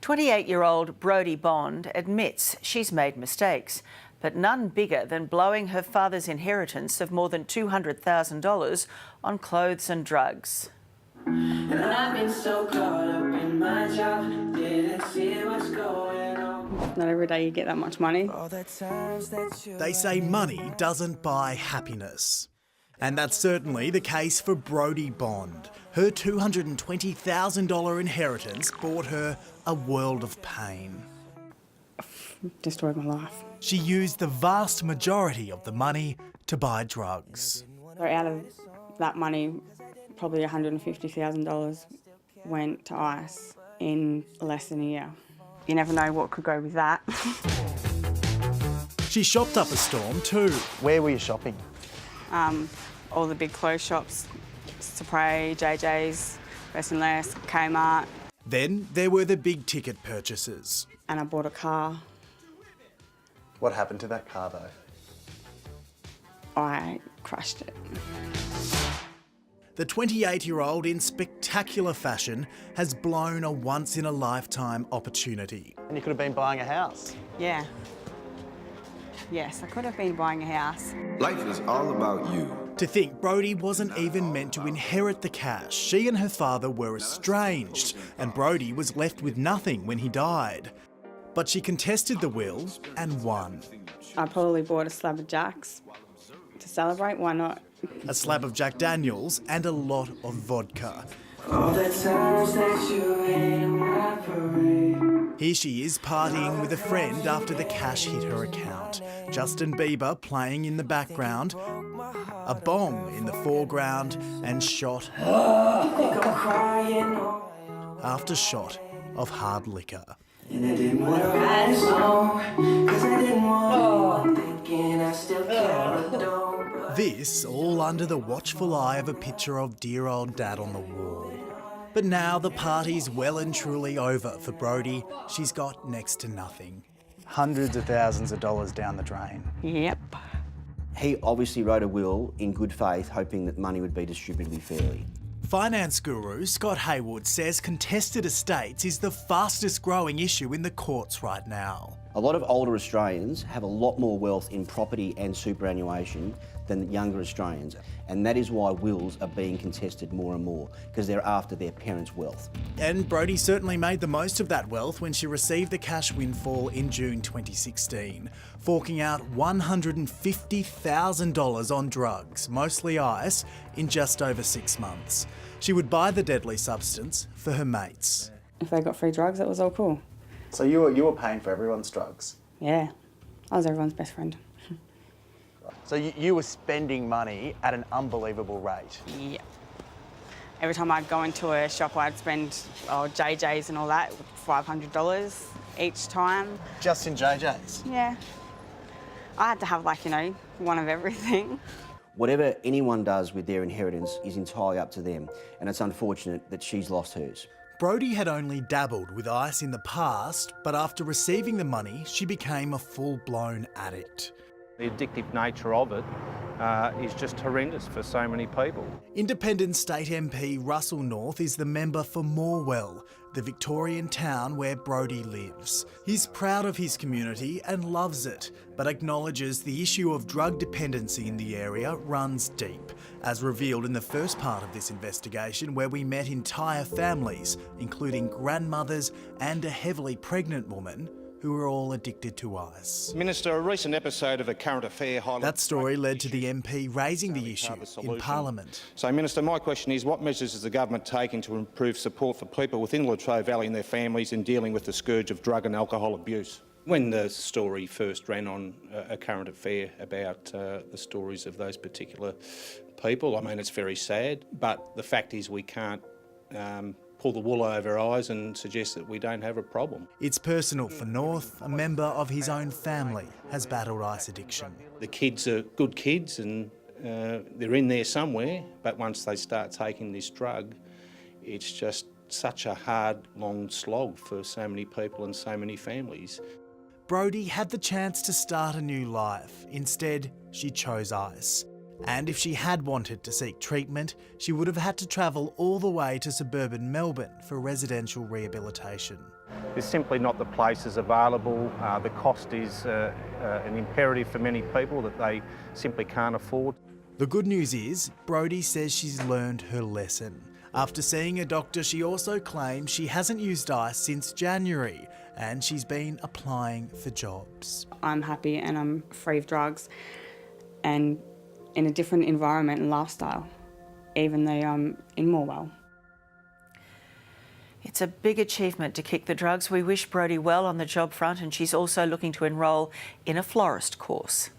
28-year-old Brodie Bond admits she's made mistakes, but none bigger than blowing her father's inheritance of more than $200,000 on clothes and drugs. And I've been so caught up in my job, didn't see what's going on. Not every day you get that much money. They say money doesn't buy happiness. And that's certainly the case for Brodie Bond. Her $220,000 inheritance bought her a world of pain. Destroyed my life. She used the vast majority of the money to buy drugs. So out of that money, probably $150,000 went to ice in less than a year. You never know what could go with that. She shopped up a storm too. Where were you shopping? All the big clothes shops, Supre, JJ's, Best and Less, Kmart. Then there were the big ticket purchases. And I bought a car. What happened to that car though? I crushed it. The 28-year-old, in spectacular fashion, has blown a once-in-a-lifetime opportunity. And you could have been buying a house. Yeah. Yes, I could have been buying a house. Life is all about you. To think Brodie wasn't even meant to inherit the cash. She and her father were estranged, and Brodie was left with nothing when he died. But she contested the will and won. I probably bought a slab of Jacks to celebrate, why not? A slab of Jack Daniels and a lot of vodka. All the times that you ain't in my parade. Here she is partying with a friend after the cash hit her account. Justin Bieber playing in the background, a bong in the foreground, and shot after shot of hard liquor. And I didn't want to write a song, 'cause I didn't want to thinking I still care, but don't. This all under the watchful eye of a picture of dear old dad on the wall. But now the party's well and truly over for Brodie. She's got next to nothing. Hundreds of thousands of dollars down the drain. Yep. He obviously wrote a will in good faith, hoping that money would be distributed fairly. Finance guru Scott Haywood says contested estates is the fastest growing issue in the courts right now. A lot of older Australians have a lot more wealth in property and superannuation than younger Australians, and that is why wills are being contested more and more, because they're after their parents' wealth. And Brodie certainly made the most of that wealth when she received the cash windfall in June 2016, forking out $150,000 on drugs, mostly ice, in just over 6 months. She would buy the deadly substance for her mates. If they got free drugs, that was all cool. So you were paying for everyone's drugs? Yeah. I was everyone's best friend. So you were spending money at an unbelievable rate? Yeah. Every time I'd go into a shop, I'd spend JJ's and all that, $500 each time. Just in JJ's? Yeah. I had to have, like, one of everything. Whatever anyone does with their inheritance is entirely up to them, and it's unfortunate that she's lost hers. Brodie had only dabbled with ice in the past, but after receiving the money, she became a full-blown addict. The addictive nature of it is just horrendous for so many people. Independent State MP Russell North is the member for Morwell, the Victorian town where Brodie lives. He's proud of his community and loves it, but acknowledges the issue of drug dependency in the area runs deep, as revealed in the first part of this investigation, where we met entire families, including grandmothers and a heavily pregnant woman, who were all addicted to ice. Minister, a recent episode of A Current Affair highlights... That story led to the MP raising the issue in Parliament. So, Minister, my question is, what measures is the government taking to improve support for people within Latrobe Valley and their families in dealing with the scourge of drug and alcohol abuse? When the story first ran on A Current Affair about the stories of those particular people, I mean, it's very sad, but the fact is we can't pull the wool over our eyes and suggest that we don't have a problem. It's personal for North. A member of his own family has battled ice addiction. The kids are good kids and they're in there somewhere, but once they start taking this drug, it's just such a hard, long slog for so many people and so many families. Brodie had the chance to start a new life. Instead, she chose ice. And if she had wanted to seek treatment, she would have had to travel all the way to suburban Melbourne for residential rehabilitation. There's simply not the places available. The cost is an imperative for many people that they simply can't afford. The good news is, Brodie says she's learned her lesson. After seeing a doctor, she also claims she hasn't used ice since January, and she's been applying for jobs. I'm happy and I'm free of drugs and in a different environment and lifestyle, even though I'm in Morwell. It's a big achievement to kick the drugs. We wish Brodie well on the job front, and she's also looking to enrol in a florist course.